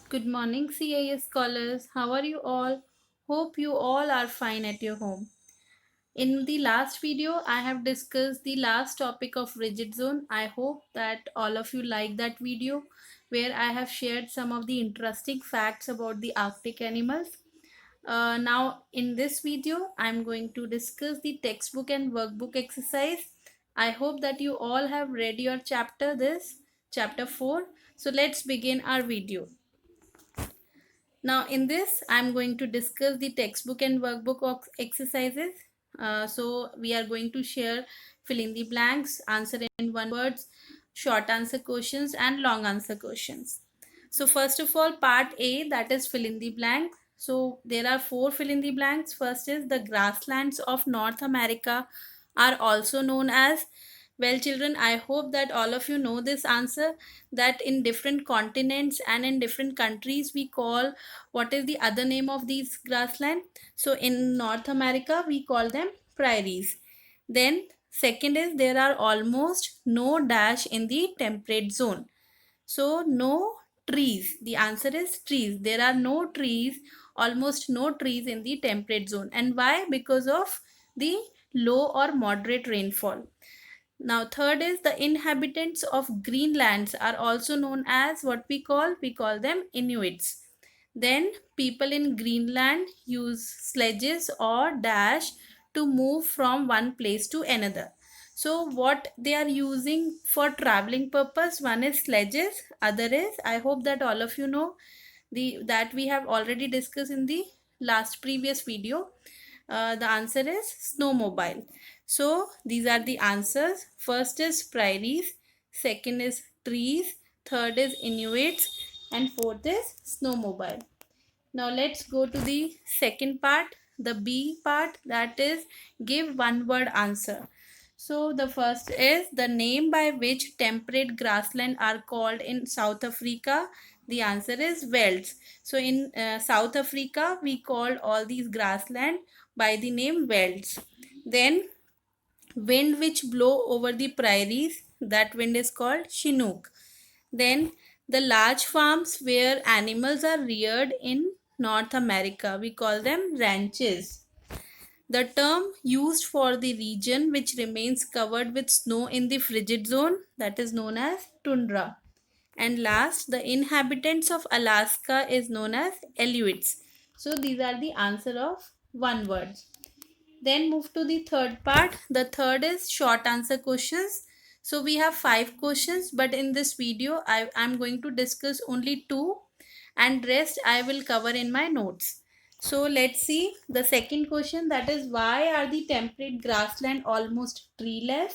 Good morning, CIS scholars. How are you all? Hope you all are fine at your home. In the last video, I have discussed the last topic of rigid zone. I hope that all of you like that video where I have shared some of the interesting facts about the Arctic animals. Now, in this video, I'm going to discuss the textbook and workbook exercise. I hope that you all have read your chapter 4. So let's begin our video. Now in this, I'm going to discuss the textbook and workbook exercises. So we are going to share fill in the blanks, answer in one words, short answer questions and long answer questions. So first of all, part A, that is fill in the blank. So there are four fill in the blanks. First is the grasslands of North America are also known as. Well, children, I hope that all of you know this answer, that in different continents and in different countries we call, what is the other name of these grassland? So in North America we call them prairies. Then second is there are almost no dash in the temperate zone. So no trees. The answer is trees. There are no trees, almost no trees in the temperate zone. And why? Because of the low or moderate rainfall. Now third is the inhabitants of Greenlands are also known as what we call them Inuits. Then people in Greenland use sledges or dash to move from one place to another. So what they are using for traveling purpose, one is sledges, other is, I hope that all of you know, the that we have already discussed in the last previous video. The answer is snowmobile. So these are the answers. First is prairies, second is trees, third is Inuits, and fourth is snowmobile. Now let's go to the second part, the B part, that is give one word answer. So the first is the name by which temperate grassland are called in South Africa. The answer is velds. So in South Africa we call all these grassland by the name velds. Then wind which blow over the prairies, that wind is called chinook. Then the large farms where animals are reared in North America, we call them ranches. The term used for the region which remains covered with snow in the frigid zone, that is known as tundra. And last, the inhabitants of Alaska is known as Inuits. So these are the answer of one word. Then move to the third part. The third is short answer questions. So we have 5 questions, but in this video I am going to discuss only 2 and rest I will cover in my notes. So let's see the second question, that is why are the temperate grassland almost treeless?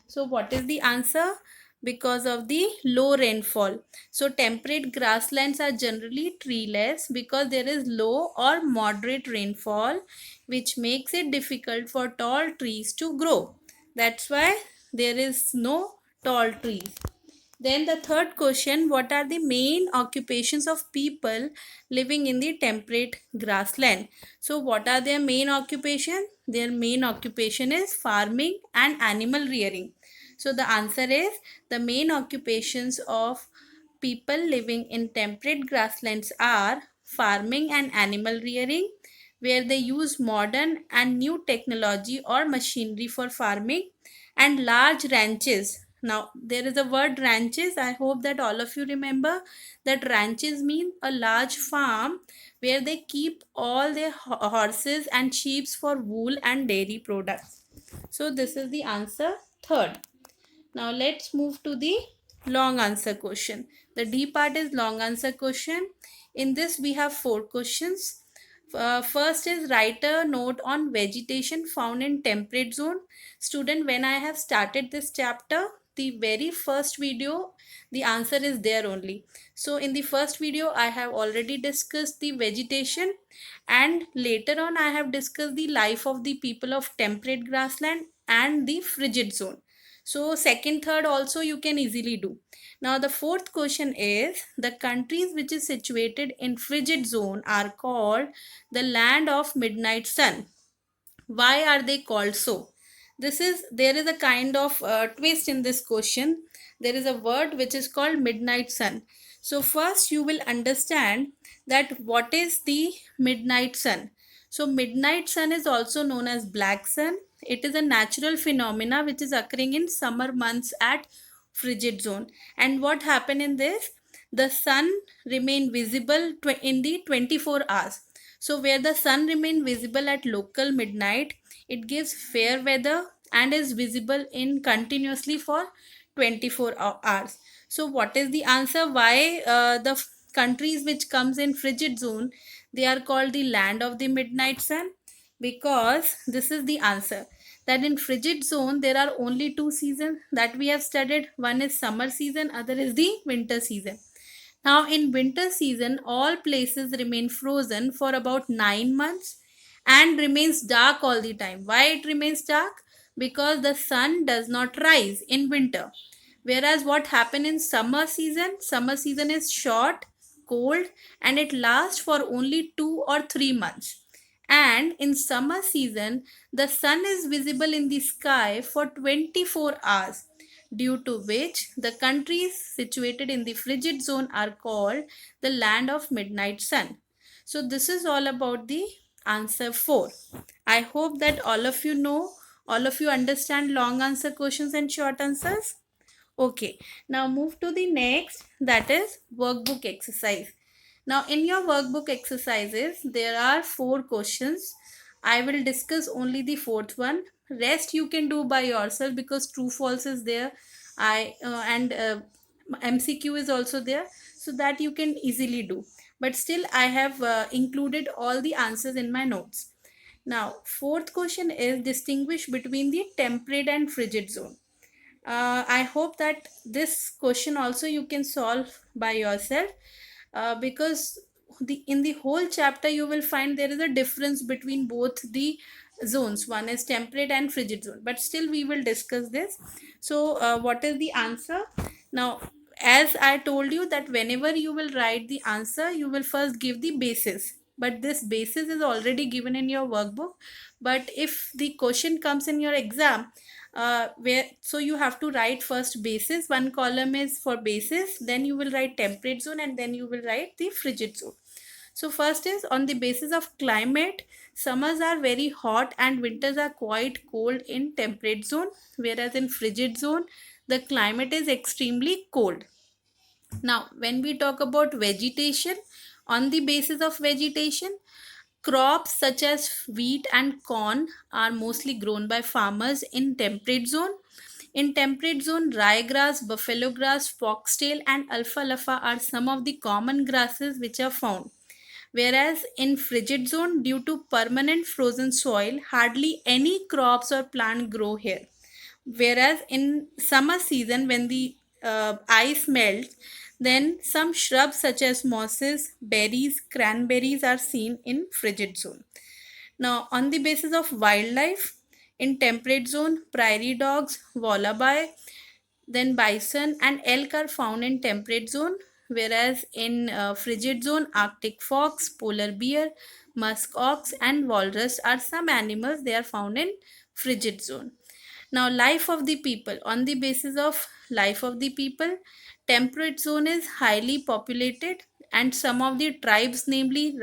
So what is the answer? Because of the low rainfall. So temperate grasslands are generally treeless because there is low or moderate rainfall, which makes it difficult for tall trees to grow. That's why there is no tall trees. Then the third question, what are the main occupations of people living in the temperate grassland? So what are their main occupation? Their main occupation is farming and animal rearing. So the answer is the main occupations of people living in temperate grasslands are farming and animal rearing, where they use modern and new technology or machinery for farming, and large ranches. Now there is a word ranches. I hope that all of you remember that ranches mean a large farm where they keep all their horses and sheep for wool and dairy products. So this is the answer third. Now let's move to the long answer question. The D part is long answer question. In this we have 4 questions. First is write a note on vegetation found in temperate zone. Student, when I have started this chapter, the very first video, the answer is there only. So in the first video I have already discussed the vegetation, and later on I have discussed the life of the people of temperate grassland and the frigid zone. So second, third also you can easily do. Now the fourth question is, the countries which is situated in frigid zone are called the land of midnight sun. Why are they called so? There is a kind of twist in this question, there is a word which is called midnight sun. So first you will understand that what is the midnight sun. So midnight sun is also known as black sun. It is a natural phenomena which is occurring in summer months at frigid zone. And what happened in this? The sun remain visible in the 24 hours. So where the sun remain visible at local midnight, it gives fair weather and is visible in continuously for 24 hours. So what is the answer? Why the countries which comes in frigid zone, they are called the land of the midnight sun? Because this is the answer, that in frigid zone there are only two seasons that we have studied. One is summer season, other is the winter season. Now, in winter season, all places remain frozen for about 9 months and remains dark all the time. Why it remains dark? Because the sun does not rise in winter. Whereas what happen in summer season? Summer season is short, cold, and it lasts for only 2 or 3 months. And in summer season, the sun is visible in the sky for 24 hours, due to which the countries situated in the frigid zone are called the land of midnight sun. So this is all about the answer 4. I hope that all of you know, all of you understand long answer questions and short answers. Okay, now move to the next, that is workbook exercise. Now in your workbook exercises, there are 4 questions. I will discuss only the fourth one. Rest you can do by yourself because true false is there. And MCQ is also there, so that you can easily do. But still I have included all the answers in my notes. Now fourth question is distinguish between the temperate and frigid zone. I hope that this question also you can solve by yourself, because the in the whole chapter you will find there is a difference between both the zones. One is temperate and frigid zone, but still we will discuss this. So what is the answer? Now, as I told you that whenever you will write the answer, you will first give the basis, but this basis is already given in your workbook. But if the question comes in your exam, where so you have to write first basis, one column is for basis, then you will write temperate zone, and then you will write the frigid zone. So first is on the basis of climate, summers are very hot and winters are quite cold in temperate zone, whereas in frigid zone the climate is extremely cold. Now when we talk about vegetation, on the basis of vegetation, crops such as wheat and corn are mostly grown by farmers in temperate zone. In temperate zone, ryegrass, buffalo grass, foxtail and alfalfa are some of the common grasses which are found. Whereas in frigid zone, due to permanent frozen soil, hardly any crops or plant grow here. Whereas in summer season, when the ice melts, then some shrubs such as mosses, berries, cranberries are seen in frigid zone. Now, on the basis of wildlife, in temperate zone, prairie dogs, wallaby, then bison and elk are found in temperate zone, whereas in frigid zone, Arctic fox, polar bear, musk ox and walrus are some animals, they are found in frigid zone. Now, life of the people. On the basis of life of the people, temperate zone is highly populated, and some of the tribes, namely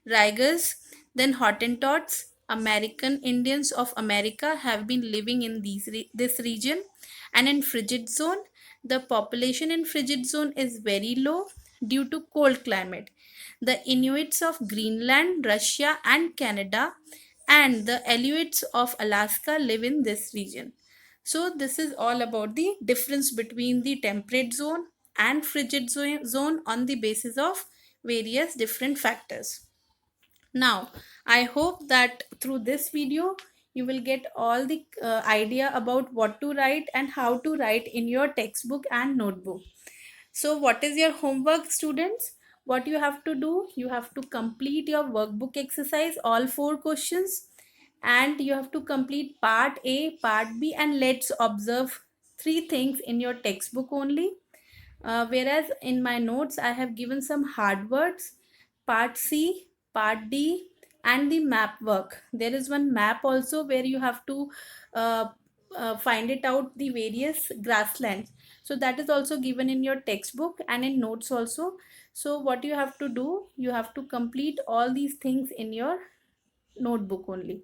Rigers, then Hottentots, American Indians of America have been living in this region. And in frigid zone, the population in frigid zone is very low due to cold climate. The Inuits of Greenland, Russia and Canada and the Aleutians of Alaska live in this region. So this is all about the difference between the temperate zone and frigid zone on the basis of various different factors. Now, I hope that through this video, you will get all the idea about what to write and how to write in your textbook and notebook. So what is your homework, students? What you have to do? You have to complete your workbook exercise, all 4 questions, and you have to complete part A, part B, and let's observe 3 things in your textbook only. Whereas in my notes, I have given some hard words, part C, part D, and the map work. There is one map also where you have to uh, find it out the various grasslands. So that is also given in your textbook and in notes also. So what you have to do, you have to complete all these things in your notebook only.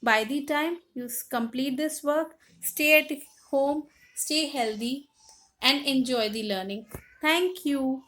By the time you complete this work, stay at home, stay healthy, and enjoy the learning. Thank you.